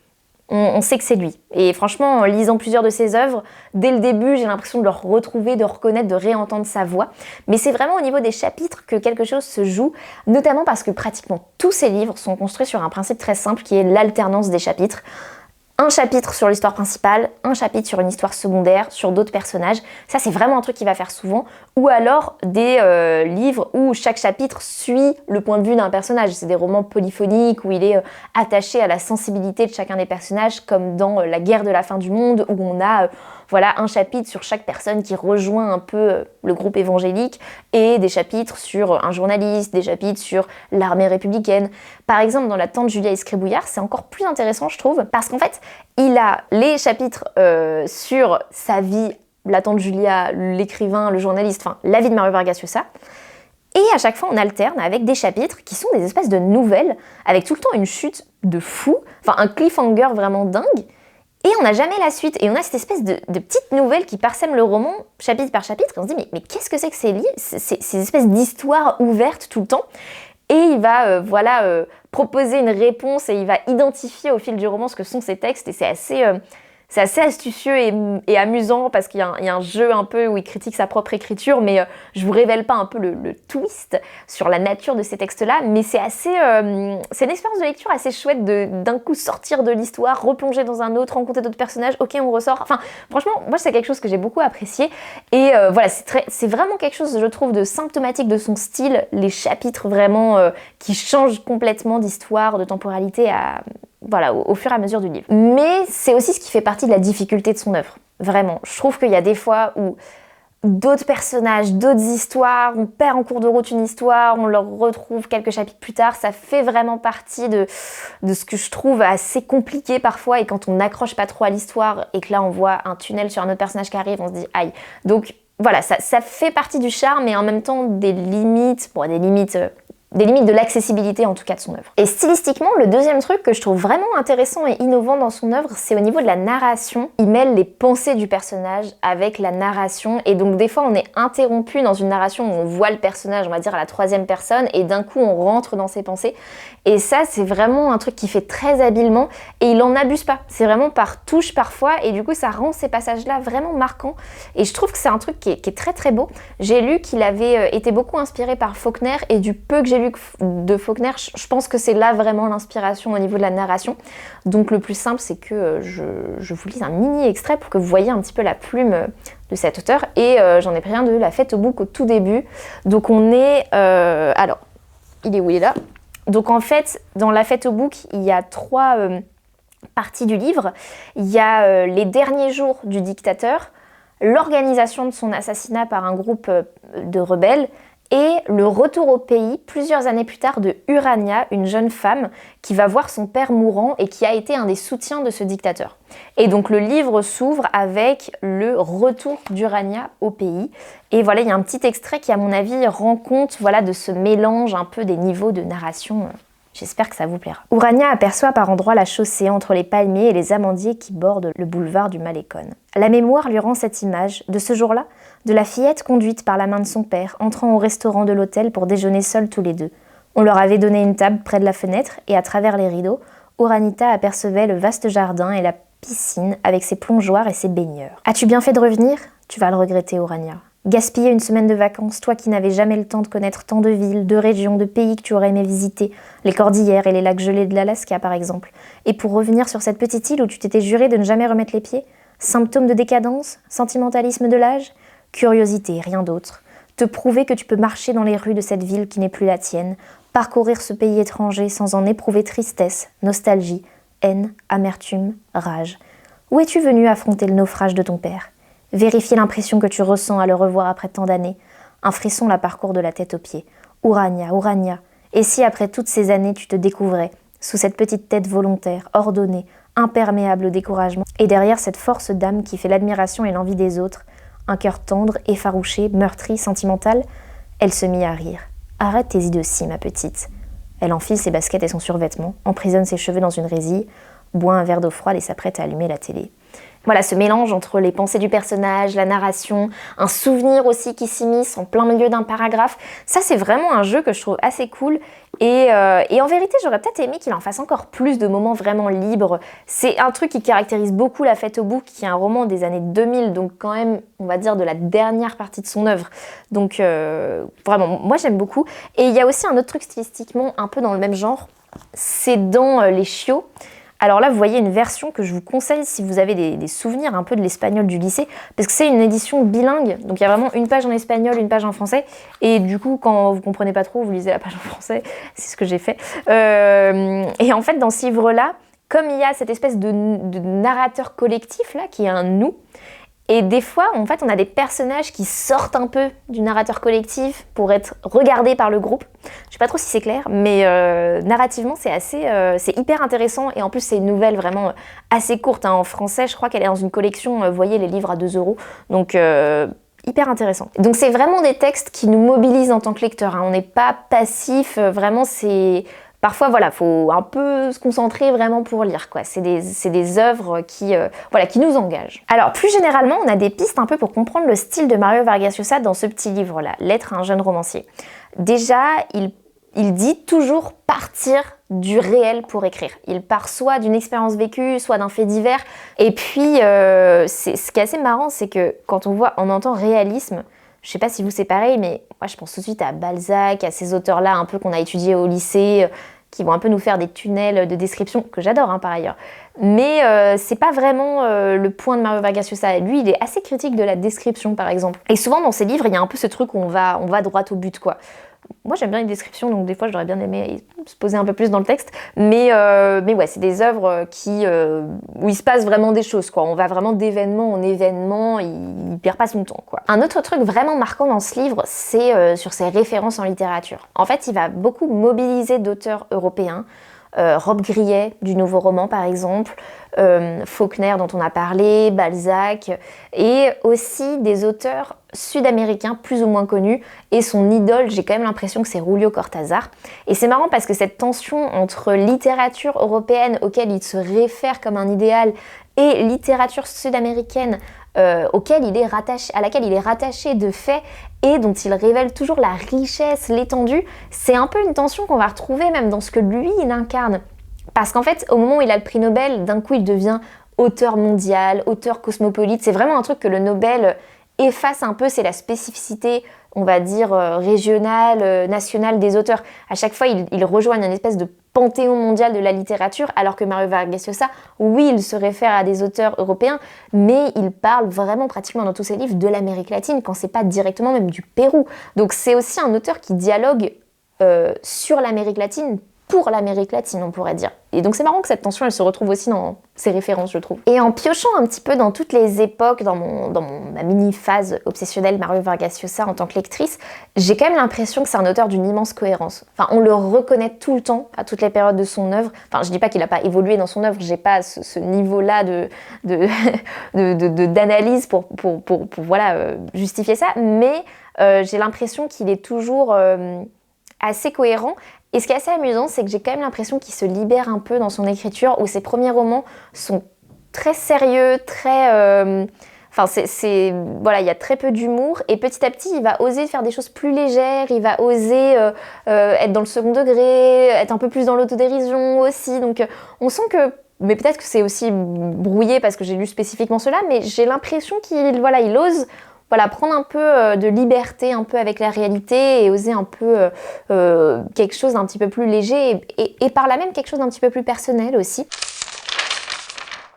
on sait que c'est lui. Et franchement, en lisant plusieurs de ses œuvres, dès le début, j'ai l'impression de le retrouver, de reconnaître, de réentendre sa voix. Mais c'est vraiment au niveau des chapitres que quelque chose se joue, notamment parce que pratiquement tous ses livres sont construits sur un principe très simple qui est l'alternance des chapitres. Un chapitre sur l'histoire principale, un chapitre sur une histoire secondaire, sur d'autres personnages. Ça, c'est vraiment un truc qu'il va faire souvent. Ou alors des livres où chaque chapitre suit le point de vue d'un personnage. C'est des romans polyphoniques où il est attaché à la sensibilité de chacun des personnages, comme dans La guerre de la fin du monde, où on a voilà, un chapitre sur chaque personne qui rejoint un peu le groupe évangélique, et des chapitres sur un journaliste, des chapitres sur l'armée républicaine. Par exemple, dans La Tante Julia Escribouillard, c'est encore plus intéressant, je trouve, parce qu'en fait, il a les chapitres sur sa vie, la tante Julia, l'écrivain, le journaliste, enfin, la vie de Mario Vargas Llosa. Et à chaque fois, on alterne avec des chapitres qui sont des espèces de nouvelles, avec tout le temps une chute de fou, enfin un cliffhanger vraiment dingue. Et on n'a jamais la suite, et on a cette espèce de petites nouvelles qui parsèment le roman, chapitre par chapitre, et on se dit mais qu'est-ce que c'est que ces espèces d'histoires ouvertes tout le temps. Et il va proposer une réponse, et il va identifier au fil du roman ce que sont ces textes, et c'est assez astucieux et amusant, parce qu'il y a un jeu un peu où il critique sa propre écriture, mais je vous révèle pas un peu le twist sur la nature de ces textes-là, mais c'est une expérience de lecture assez chouette d'un coup sortir de l'histoire, replonger dans un autre, rencontrer d'autres personnages, ok on ressort, enfin franchement moi c'est quelque chose que j'ai beaucoup apprécié, et voilà c'est vraiment quelque chose je trouve de symptomatique de son style, les chapitres vraiment qui changent complètement d'histoire, de temporalité voilà, au fur et à mesure du livre. Mais c'est aussi ce qui fait partie de la difficulté de son œuvre. Vraiment. Je trouve qu'il y a des fois où d'autres personnages, d'autres histoires, on perd en cours de route une histoire, on le retrouve quelques chapitres plus tard, ça fait vraiment partie de ce que je trouve assez compliqué parfois, et quand on n'accroche pas trop à l'histoire et que là on voit un tunnel sur un autre personnage qui arrive, on se dit aïe. Donc voilà, ça fait partie du charme, et en même temps des limites, des limites de l'accessibilité en tout cas de son œuvre. Et stylistiquement, le deuxième truc que je trouve vraiment intéressant et innovant dans son œuvre, c'est au niveau de la narration. Il mêle les pensées du personnage avec la narration, et donc des fois on est interrompu dans une narration où on voit le personnage, on va dire à la troisième personne, et d'un coup on rentre dans ses pensées. Et ça, c'est vraiment un truc qu'il fait très habilement, et il en abuse pas. C'est vraiment par touche parfois, et du coup ça rend ces passages-là vraiment marquants. Et je trouve que c'est un truc qui est très très beau. J'ai lu qu'il avait été beaucoup inspiré par Faulkner, et du peu que j'ai lu de Faulkner, je pense que c'est là vraiment l'inspiration au niveau de la narration. Donc le plus simple, c'est que je vous lise un mini extrait pour que vous voyez un petit peu la plume de cet auteur. Et j'en ai pris un de La Fête au bouc au tout début. Donc on est... alors, il est où? Il est là. Donc en fait, dans La Fête au bouc, il y a trois parties du livre. Il y a les derniers jours du dictateur, l'organisation de son assassinat par un groupe de rebelles, et le retour au pays, plusieurs années plus tard, de Urania, une jeune femme qui va voir son père mourant et qui a été un des soutiens de ce dictateur. Et donc le livre s'ouvre avec le retour d'Urania au pays. Et voilà, il y a un petit extrait qui, à mon avis, rend compte de ce mélange un peu des niveaux de narration. J'espère que ça vous plaira. Urania aperçoit par endroits la chaussée entre les palmiers et les amandiers qui bordent le boulevard du Malécon. La mémoire lui rend cette image, de ce jour-là, de la fillette conduite par la main de son père, entrant au restaurant de l'hôtel pour déjeuner seuls tous les deux. On leur avait donné une table près de la fenêtre, et à travers les rideaux, Uranita apercevait le vaste jardin et la piscine avec ses plongeoires et ses baigneurs. « As-tu bien fait de revenir ? Tu vas le regretter, Urania. Gaspiller une semaine de vacances, toi qui n'avais jamais le temps de connaître tant de villes, de régions, de pays que tu aurais aimé visiter, les cordillères et les lacs gelés de l'Alaska par exemple, et pour revenir sur cette petite île où tu t'étais juré de ne jamais remettre les pieds ? Symptôme de décadence ? Sentimentalisme de l'âge ? Curiosité, rien d'autre. Te prouver que tu peux marcher dans les rues de cette ville qui n'est plus la tienne, parcourir ce pays étranger sans en éprouver tristesse, nostalgie, haine, amertume, rage. Où es-tu venu affronter le naufrage de ton père ? Vérifier l'impression que tu ressens à le revoir après tant d'années. Un frisson la parcourt de la tête aux pieds. Urania, Urania. Et si après toutes ces années tu te découvrais, sous cette petite tête volontaire, ordonnée, imperméable au découragement, et derrière cette force d'âme qui fait l'admiration et l'envie des autres, un cœur tendre, effarouché, meurtri, sentimental, elle se mit à rire. Arrête tes idioties, ma petite. Elle enfile ses baskets et son survêtement, emprisonne ses cheveux dans une résille, boit un verre d'eau froide et s'apprête à allumer la télé. Voilà, ce mélange entre les pensées du personnage, la narration, un souvenir aussi qui s'immisce en plein milieu d'un paragraphe, ça c'est vraiment un jeu que je trouve assez cool. Et en vérité, j'aurais peut-être aimé qu'il en fasse encore plus de moments vraiment libres. C'est un truc qui caractérise beaucoup La Fête au bouc, qui est un roman des années 2000, donc quand même, on va dire, de la dernière partie de son œuvre. Donc vraiment, moi j'aime beaucoup. Et il y a aussi un autre truc stylistiquement un peu dans le même genre, c'est dans Les Chiots. Alors là, vous voyez une version que je vous conseille si vous avez des souvenirs un peu de l'espagnol du lycée, parce que c'est une édition bilingue, donc il y a vraiment une page en espagnol, une page en français, et du coup, quand vous comprenez pas trop, vous lisez la page en français, c'est ce que j'ai fait. Et en fait, dans ce livre-là, comme il y a cette espèce de narrateur collectif là, qui est un nous, et des fois, en fait, on a des personnages qui sortent un peu du narrateur collectif pour être regardés par le groupe. Je sais pas trop si c'est clair, mais narrativement, c'est hyper intéressant. Et en plus, c'est une nouvelle vraiment assez courte. En français, je crois qu'elle est dans une collection, vous voyez, les livres à 2 €. Donc, hyper intéressant. Donc, c'est vraiment des textes qui nous mobilisent en tant que lecteurs. On n'est pas passif, vraiment, c'est... Parfois, voilà, faut un peu se concentrer vraiment pour lire, quoi. C'est des œuvres qui nous engagent. Alors, plus généralement, on a des pistes un peu pour comprendre le style de Mario Vargas Llosa dans ce petit livre-là, Lettre à un jeune romancier. Déjà, il dit toujours partir du réel pour écrire. Il part soit d'une expérience vécue, soit d'un fait divers. Et puis, ce qui est assez marrant, c'est que quand on entend réalisme, je sais pas si vous c'est pareil, mais moi je pense tout de suite à Balzac, à ces auteurs-là un peu qu'on a étudiés au lycée, qui vont un peu nous faire des tunnels de description, que j'adore par ailleurs. Mais c'est pas vraiment le point de Mario Vargas Llosa. Lui, il est assez critique de la description par exemple. Et souvent dans ses livres, il y a un peu ce truc où on va droit au but, quoi. Moi j'aime bien les descriptions, donc des fois j'aurais bien aimé se poser un peu plus dans le texte, mais ouais, c'est des œuvres où il se passe vraiment des choses, quoi. On va vraiment d'événement en événement, il perd pas son temps, quoi. Un autre truc vraiment marquant dans ce livre, c'est sur ses références en littérature. En fait, il va beaucoup mobiliser d'auteurs européens, Rob Grillet du nouveau roman par exemple, Faulkner dont on a parlé, Balzac, et aussi des auteurs sud-américains plus ou moins connus, et son idole, j'ai quand même l'impression que c'est Julio Cortázar. Et c'est marrant parce que cette tension entre littérature européenne auquel il se réfère comme un idéal et littérature sud-américaine à laquelle il est rattaché de fait et dont il révèle toujours la richesse, l'étendue, c'est un peu une tension qu'on va retrouver même dans ce que lui il incarne. Parce qu'en fait, au moment où il a le prix Nobel, d'un coup il devient auteur mondial, auteur cosmopolite. C'est vraiment un truc que le Nobel efface un peu, c'est la spécificité, on va dire, régionale, nationale des auteurs. À chaque fois, il rejoignent une espèce de panthéon mondial de la littérature, alors que Mario Vargas Llosa, oui, il se réfère à des auteurs européens, mais il parle vraiment pratiquement dans tous ses livres de l'Amérique latine, quand c'est pas directement même du Pérou. Donc c'est aussi un auteur qui dialogue sur l'Amérique latine, pour l'Amérique latine, on pourrait dire. Et donc c'est marrant que cette tension, elle se retrouve aussi dans ses références, je trouve. Et en piochant un petit peu dans toutes les époques, dans ma mini-phase obsessionnelle Mario Vargas Llosa en tant que lectrice, j'ai quand même l'impression que c'est un auteur d'une immense cohérence. Enfin, on le reconnaît tout le temps, à toutes les périodes de son œuvre. Enfin, je dis pas qu'il n'a pas évolué dans son œuvre, j'ai pas ce niveau-là d'analyse pour voilà, justifier ça, mais j'ai l'impression qu'il est toujours assez cohérent. Et ce qui est assez amusant, c'est que j'ai quand même l'impression qu'il se libère un peu dans son écriture, où ses premiers romans sont très sérieux, très... voilà, il y a très peu d'humour, et petit à petit, il va oser faire des choses plus légères, il va oser être dans le second degré, être un peu plus dans l'autodérision aussi, donc on sent que... Mais peut-être que c'est aussi brouillé parce que j'ai lu spécifiquement cela, mais j'ai l'impression qu'il ose... Voilà, prendre un peu de liberté un peu avec la réalité et oser un peu quelque chose d'un petit peu plus léger et par là même quelque chose d'un petit peu plus personnel aussi.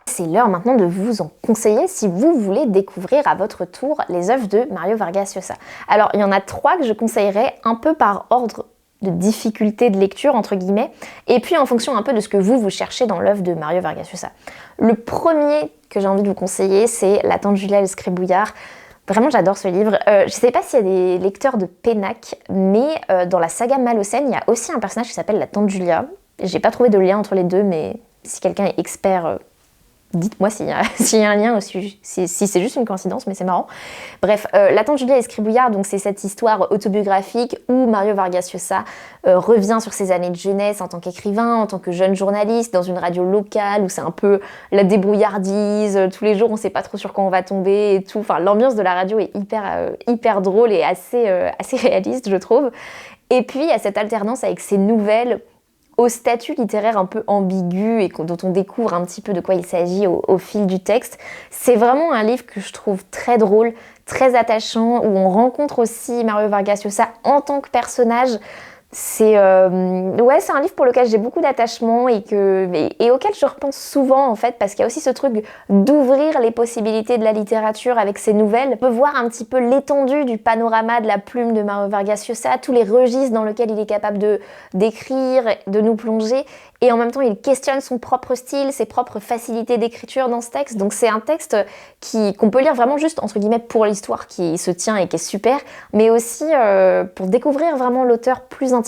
C'est l'heure maintenant de vous en conseiller si vous voulez découvrir à votre tour les œuvres de Mario Vargas Llosa. Alors il y en a 3 que je conseillerais un peu par ordre de difficulté de lecture entre guillemets, et puis en fonction un peu de ce que vous cherchez dans l'œuvre de Mario Vargas Llosa. Le premier que j'ai envie de vous conseiller, c'est La Tante Julia Lescarbouillard. Vraiment, j'adore ce livre. Je sais pas s'il y a des lecteurs de Pénac, mais dans la saga Malocène, il y a aussi un personnage qui s'appelle la Tante Julia. J'ai pas trouvé de lien entre les deux, mais si quelqu'un est expert, dites-moi s'il y a un lien aussi, si c'est juste une coïncidence, mais c'est marrant. Bref, La Tante Julia Lescarbouillard, donc c'est cette histoire autobiographique où Mario Vargas Llosa revient sur ses années de jeunesse en tant qu'écrivain, en tant que jeune journaliste, dans une radio locale où c'est un peu la débrouillardise, tous les jours on sait pas trop sur quoi on va tomber et tout. Enfin, l'ambiance de la radio est hyper drôle et assez réaliste, je trouve. Et puis il y a cette alternance avec ces nouvelles au statut littéraire un peu ambigu et dont on découvre un petit peu de quoi il s'agit au fil du texte. C'est vraiment un livre que je trouve très drôle, très attachant, où on rencontre aussi Mario Vargas Llosa en tant que personnage. C'est un livre pour lequel j'ai beaucoup d'attachement et auquel je repense souvent en fait, parce qu'il y a aussi ce truc d'ouvrir les possibilités de la littérature avec ces nouvelles. On peut voir un petit peu l'étendue du panorama de la plume de Mario Vargas Llosa, tous les registres dans lesquels il est capable d'écrire, de nous plonger, et en même temps il questionne son propre style, ses propres facilités d'écriture dans ce texte. Donc c'est un texte qu'on peut lire vraiment juste entre guillemets pour l'histoire qui se tient et qui est super, mais aussi pour découvrir vraiment l'auteur plus intimement.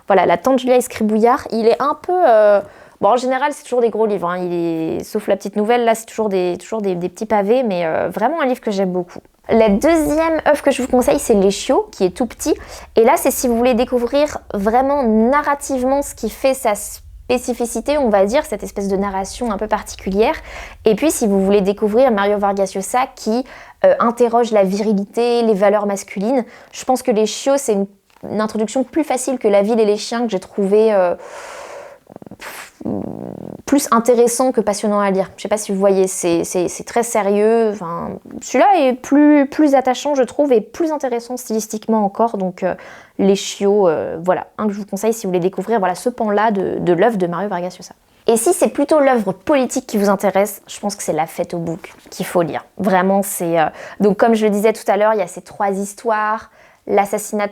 Voilà, La Tante Julia Lescarbouillard, il est un peu... Bon, en général, c'est toujours des gros livres, hein. Sauf la petite nouvelle, là, c'est toujours des petits pavés, mais vraiment un livre que j'aime beaucoup. La deuxième œuvre que je vous conseille, c'est Les Chiots, qui est tout petit. Et là, c'est si vous voulez découvrir vraiment narrativement ce qui fait sa spécificité, on va dire, cette espèce de narration un peu particulière. Et puis, si vous voulez découvrir Mario Vargas Llosa, qui interroge la virilité, les valeurs masculines, je pense que Les Chiots, c'est une introduction plus facile que La Ville et les Chiens, que j'ai trouvé plus intéressant que passionnant à lire. Je sais pas si vous voyez, c'est très sérieux. Enfin, celui-là est plus attachant, je trouve, et plus intéressant stylistiquement encore. Donc, Les Chiots, voilà, un que je vous conseille si vous voulez découvrir ce pan-là de l'œuvre de Mario Vargas Llosa. Et si c'est plutôt l'œuvre politique qui vous intéresse, je pense que c'est La Fête au bouc qu'il faut lire. Vraiment, c'est... Donc, comme je le disais tout à l'heure, il y a ces 3 histoires. L'assassinat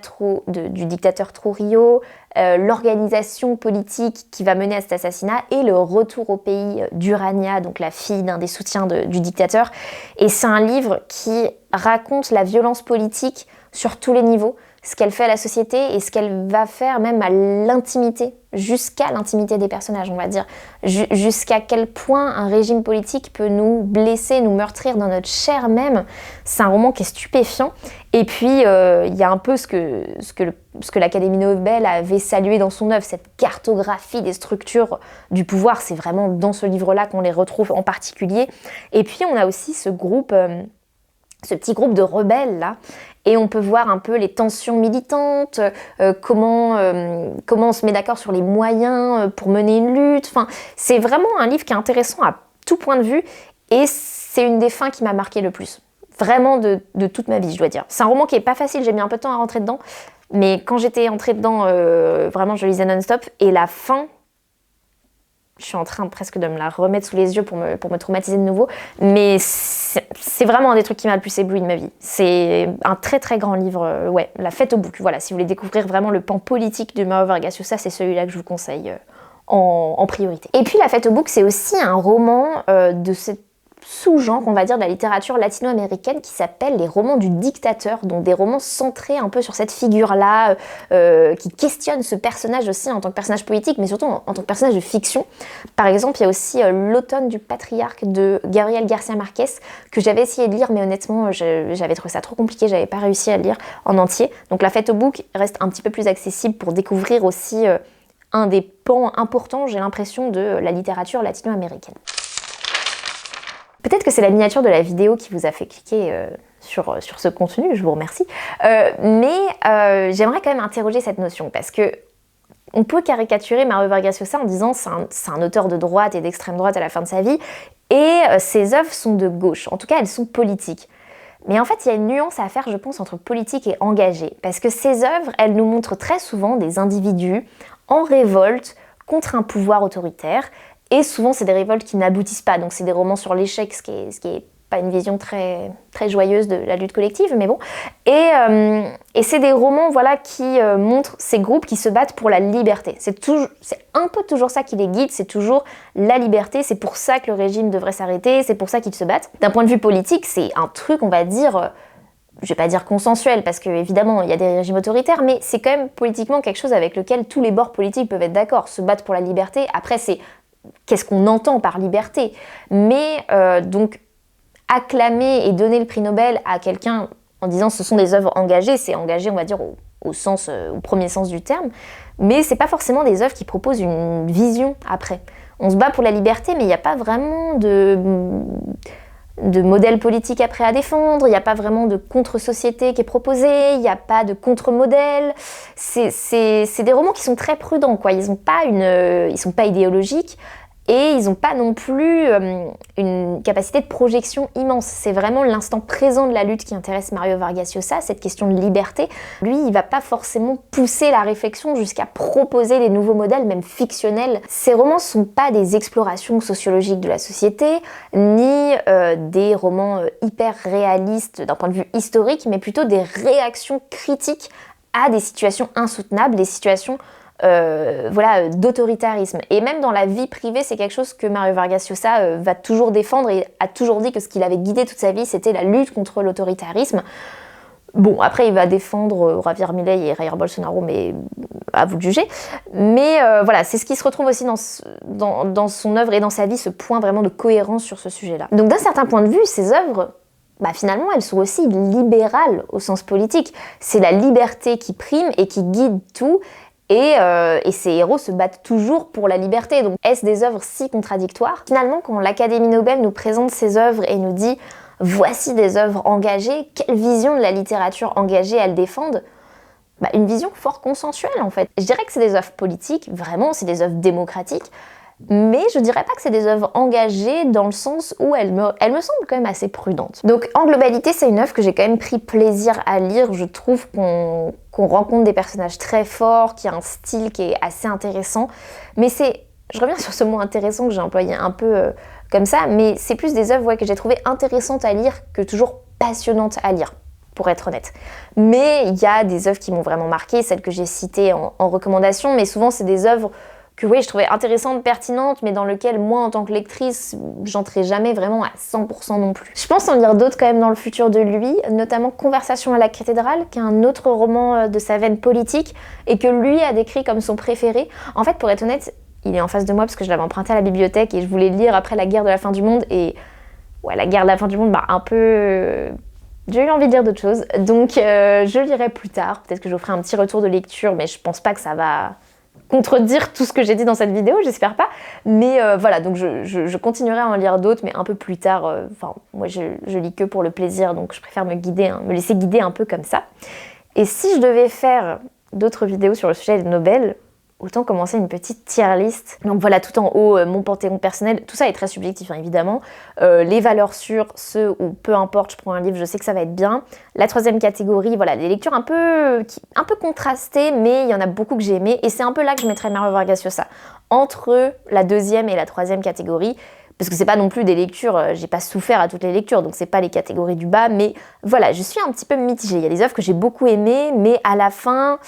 du dictateur Trujillo, l'organisation politique qui va mener à cet assassinat et le retour au pays d'Urania, donc la fille d'un des soutiens du dictateur. Et c'est un livre qui raconte la violence politique sur tous les niveaux, ce qu'elle fait à la société et ce qu'elle va faire même à l'intimité, jusqu'à l'intimité des personnages, on va dire. Jusqu'à quel point un régime politique peut nous blesser, nous meurtrir dans notre chair même. C'est un roman qui est stupéfiant. Et puis, il y a un peu ce que l'Académie Nobel avait salué dans son œuvre, cette cartographie des structures du pouvoir. C'est vraiment dans ce livre-là qu'on les retrouve en particulier. Et puis, on a aussi ce groupe... ce petit groupe de rebelles là, et on peut voir un peu les tensions militantes, comment on se met d'accord sur les moyens pour mener une lutte. Enfin, c'est vraiment un livre qui est intéressant à tout point de vue, et c'est une des fins qui m'a marqué le plus. Vraiment de toute ma vie, je dois dire. C'est un roman qui est pas facile, j'ai mis un peu de temps à rentrer dedans, mais quand j'étais entrée dedans, vraiment je lisais non-stop, et la fin... Je suis en train presque de me la remettre sous les yeux pour me traumatiser de nouveau. Mais c'est vraiment un des trucs qui m'a le plus ébloui de ma vie. C'est un très très grand livre, ouais, La Fête au Bouc. Voilà, si vous voulez découvrir vraiment le pan politique de Mario Vargas Llosa, c'est celui-là que je vous conseille en priorité. Et puis La Fête au Bouc, c'est aussi un roman de cette sous-genre, on va dire, de la littérature latino-américaine qui s'appelle les romans du dictateur, donc des romans centrés un peu sur cette figure-là, qui questionnent ce personnage aussi en tant que personnage politique, mais surtout en tant que personnage de fiction. Par exemple, il y a aussi L'automne du patriarque de Gabriel Garcia Marquez, que j'avais essayé de lire, mais honnêtement, j'avais trouvé ça trop compliqué, j'avais pas réussi à le lire en entier. Donc La Fête au Bouc reste un petit peu plus accessible pour découvrir aussi un des pans importants, j'ai l'impression, de la littérature latino-américaine. Peut-être que c'est la miniature de la vidéo qui vous a fait cliquer sur ce contenu, je vous remercie. Mais j'aimerais quand même interroger cette notion, parce que on peut caricaturer Mario Vargas Llosa en disant c'est un auteur de droite et d'extrême droite à la fin de sa vie, et ses œuvres sont de gauche, en tout cas elles sont politiques. Mais en fait, il y a une nuance à faire, je pense, entre politique et engagé, parce que ces œuvres, elles nous montrent très souvent des individus en révolte contre un pouvoir autoritaire. Et souvent, c'est des révoltes qui n'aboutissent pas. Donc, c'est des romans sur l'échec, ce qui est pas une vision très, très joyeuse de la lutte collective, mais bon. Et c'est des romans, voilà, qui montrent ces groupes qui se battent pour la liberté. C'est un peu toujours ça qui les guide, c'est toujours la liberté. C'est pour ça que le régime devrait s'arrêter, c'est pour ça qu'ils se battent. D'un point de vue politique, c'est un truc, on va dire... je vais pas dire consensuel, parce que évidemment il y a des régimes autoritaires, mais c'est quand même politiquement quelque chose avec lequel tous les bords politiques peuvent être d'accord. Se battre pour la liberté, après c'est... qu'est-ce qu'on entend par liberté? Mais donc acclamer et donner le prix Nobel à quelqu'un en disant ce sont des œuvres engagées, c'est engagé, on va dire, au premier sens du terme, mais c'est pas forcément des œuvres qui proposent une vision après. On se bat pour la liberté, mais il n'y a pas vraiment de modèle politique après à défendre, il n'y a pas vraiment de contre-société qui est proposée, il n'y a pas de contre-modèle. C'est des romans qui sont très prudents, quoi. Ils sont pas idéologiques et ils n'ont pas non plus une capacité de projection immense. C'est vraiment l'instant présent de la lutte qui intéresse Mario Vargas Llosa, cette question de liberté. Lui, il va pas forcément pousser la réflexion jusqu'à proposer des nouveaux modèles, même fictionnels. Ces romans sont pas des explorations sociologiques de la société, ni des romans hyper réalistes d'un point de vue historique, mais plutôt des réactions critiques à des situations insoutenables, des situations voilà, d'autoritarisme. Et même dans la vie privée, c'est quelque chose que Mario Vargas Llosa va toujours défendre et a toujours dit que ce qu'il avait guidé toute sa vie, c'était la lutte contre l'autoritarisme. Bon, après, il va défendre Javier Milei et Jair Bolsonaro, mais à vous de juger. Mais voilà, c'est ce qui se retrouve aussi dans son œuvre et dans sa vie, ce point vraiment de cohérence sur ce sujet-là. Donc d'un certain point de vue, ces œuvres, finalement, elles sont aussi libérales au sens politique. C'est la liberté qui prime et qui guide tout. Et ces héros se battent toujours pour la liberté. Donc est-ce des œuvres si contradictoires? Finalement, quand l'Académie Nobel nous présente ces œuvres et nous dit « voici des œuvres engagées », quelle vision de la littérature engagée elles défendent? Une vision fort consensuelle en fait. Je dirais que c'est des œuvres politiques, vraiment, c'est des œuvres démocratiques, mais je dirais pas que c'est des œuvres engagées dans le sens où elles me semblent quand même assez prudentes. Donc en globalité, c'est une œuvre que j'ai quand même pris plaisir à lire. Je trouve qu'on rencontre des personnages très forts, qui a un style qui est assez intéressant. Mais je reviens sur ce mot intéressant que j'ai employé un peu comme ça, mais c'est plus des œuvres que j'ai trouvées intéressantes à lire que toujours passionnantes à lire, pour être honnête. Mais il y a des œuvres qui m'ont vraiment marqué, celles que j'ai citées en recommandation, mais souvent c'est des œuvres que oui, je trouvais intéressante, pertinente, mais dans lequel moi, en tant que lectrice, j'entrais jamais vraiment à 100% non plus. Je pense en lire d'autres quand même dans le futur de lui, notamment Conversation à la cathédrale, qui est un autre roman de sa veine politique, et que lui a décrit comme son préféré. En fait, pour être honnête, il est en face de moi parce que je l'avais emprunté à la bibliothèque et je voulais le lire après la guerre de la fin du monde, et ouais, la guerre de la fin du monde m'a un peu... J'ai eu envie de lire d'autres choses, donc je lirai plus tard. Peut-être que je vous ferai un petit retour de lecture, mais je pense pas que ça va contredire tout ce que j'ai dit dans cette vidéo, j'espère pas. Mais voilà, donc je continuerai à en lire d'autres, mais un peu plus tard. Enfin, moi je lis que pour le plaisir, donc je préfère me laisser guider un peu comme ça. Et si je devais faire d'autres vidéos sur le sujet des Nobel, autant commencer une petite tier list. Donc voilà, tout en haut, mon panthéon personnel. Tout ça est très subjectif, hein, évidemment. Les valeurs sûres, ceux où peu importe, je prends un livre, je sais que ça va être bien. La troisième catégorie, voilà, des lectures un peu contrastées, mais il y en a beaucoup que j'ai aimé. Et c'est un peu là que je mettrais Mario Vargas Llosa. Entre la deuxième et la troisième catégorie. Parce que c'est pas non plus des lectures, j'ai pas souffert à toutes les lectures, donc c'est pas les catégories du bas. Mais voilà, je suis un petit peu mitigée. Il y a des œuvres que j'ai beaucoup aimées, mais à la fin...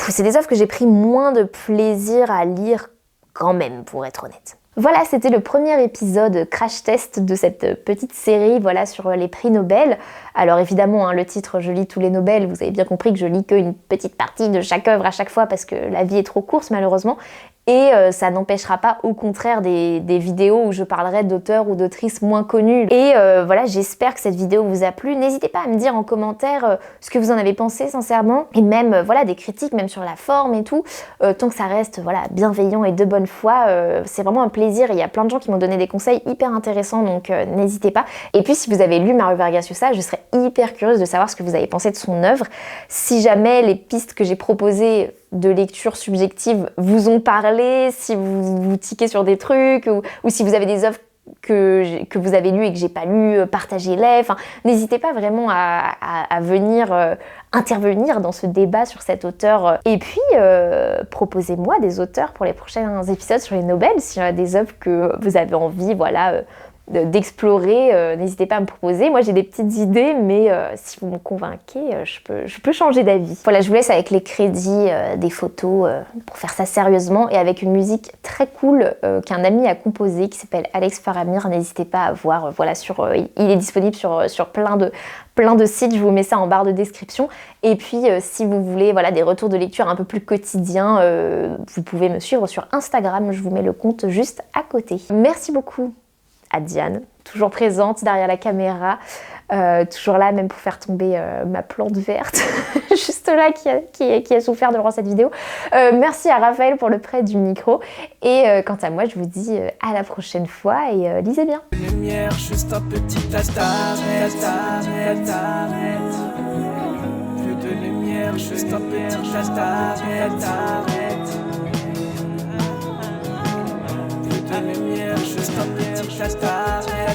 c'est des œuvres que j'ai pris moins de plaisir à lire quand même, pour être honnête. Voilà, c'était le premier épisode crash test de cette petite série, voilà, sur les prix Nobel. Alors évidemment, hein, le titre « Je lis tous les Nobel », vous avez bien compris que je lis qu'une petite partie de chaque œuvre à chaque fois parce que la vie est trop courte malheureusement. Et ça n'empêchera pas, au contraire, des vidéos où je parlerai d'auteurs ou d'autrices moins connus. Et voilà, j'espère que cette vidéo vous a plu. N'hésitez pas à me dire en commentaire ce que vous en avez pensé, sincèrement. Et même, voilà, des critiques, même sur la forme et tout. Tant que ça reste, voilà, bienveillant et de bonne foi, c'est vraiment un plaisir. Il y a plein de gens qui m'ont donné des conseils hyper intéressants, donc n'hésitez pas. Et puis, si vous avez lu Mario Vargas Llosa, je serais hyper curieuse de savoir ce que vous avez pensé de son œuvre. Si jamais les pistes que j'ai proposées de lecture subjective vous ont parlé, si vous tiquez sur des trucs, ou si vous avez des œuvres que vous avez lues et que j'ai pas lues, partagez-les. Enfin, n'hésitez pas vraiment à venir intervenir dans ce débat sur cet auteur. Et puis, proposez-moi des auteurs pour les prochains épisodes sur les Nobel, s'il y a des œuvres que vous avez envie, voilà, d'explorer, n'hésitez pas à me proposer. Moi j'ai des petites idées, mais si vous me convainquez, je peux changer d'avis. Voilà, je vous laisse avec les crédits des photos pour faire ça sérieusement et avec une musique très cool qu'un ami a composée qui s'appelle Alex Faramir. N'hésitez pas à voir, voilà, il est disponible sur plein de sites, je vous mets ça en barre de description. Et puis si vous voulez, voilà, des retours de lecture un peu plus quotidiens, vous pouvez me suivre sur Instagram, je vous mets le compte juste à côté. Merci beaucoup à Diane, toujours présente derrière la caméra, toujours là même pour faire tomber ma plante verte, juste là qui a souffert devant cette vidéo. Merci à Raphaël pour le prêt du micro, et quant à moi je vous dis à la prochaine fois, et lisez bien.
Lumière, juste un petit t'arrête. Plus de lumière, juste un petit t'arrête. Plus de lumière, juste un petit t'arrête.